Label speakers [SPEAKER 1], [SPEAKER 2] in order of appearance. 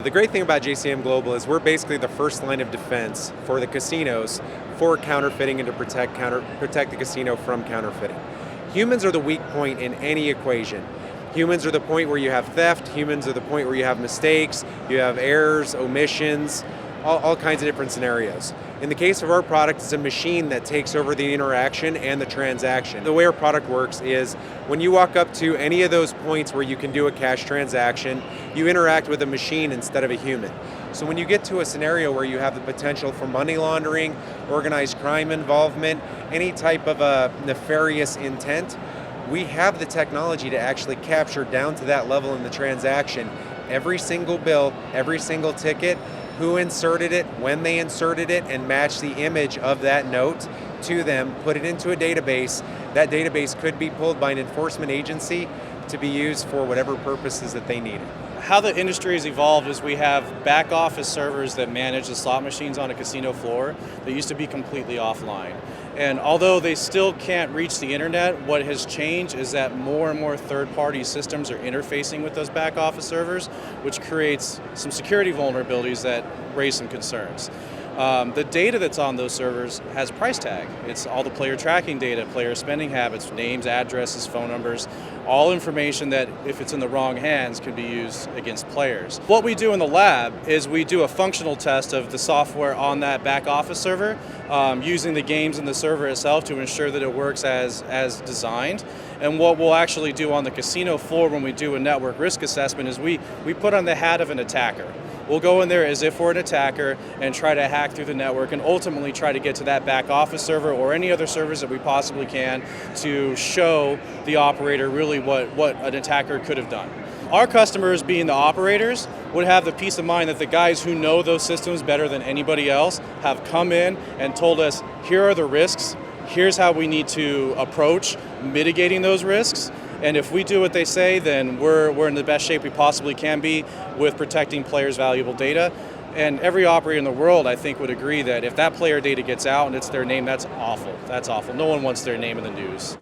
[SPEAKER 1] The great thing about JCM Global is we're basically the first line of defense for the casinos for counterfeiting and to protect the casino from counterfeiting. Humans are the weak point in any equation. Humans are the point where you have theft, humans are the point where you have mistakes, you have errors, omissions, all kinds of different scenarios. In the case of our product, it's a machine that takes over the interaction and the transaction. The way our product works is when you walk up to any of those points where you can do a cash transaction, you interact with a machine instead of a human. So when you get to a scenario where you have the potential for money laundering, organized crime involvement, any type of a nefarious intent, we have the technology to actually capture down to that level in the transaction every single bill, every single ticket, who inserted it, when they inserted it, and match the image of that note to them, put it into a database. That database could be pulled by an enforcement agency to be used for whatever purposes that they need it.
[SPEAKER 2] How the industry has evolved is we have back office servers that manage the slot machines on a casino floor that used to be completely offline. And although they still can't reach the internet, what has changed is that more and more third-party systems are interfacing with those back office servers, which creates some security vulnerabilities that raise some concerns. The data that's on those servers has a price tag. It's all the player tracking data, player spending habits, names, addresses, phone numbers, all information that, if it's in the wrong hands, can be used against players. What we do in the lab is we do a functional test of the software on that back office server, using the games in the server itself to ensure that it works as designed. And what we'll actually do on the casino floor when we do a network risk assessment is we put on the hat of an attacker. We'll go in there as if we're an attacker and try to hack through the network and ultimately try to get to that back office server or any other servers that we possibly can to show the operator really what an attacker could have done. Our customers, being the operators, would have the peace of mind that the guys who know those systems better than anybody else have come in and told us, here are the risks, here's how we need to approach mitigating those risks. And if we do what they say, then we're in the best shape we possibly can be with protecting players' valuable data. And every operator in the world, I think, would agree that if that player data gets out and it's their name, that's awful. That's awful. No one wants their name in the news.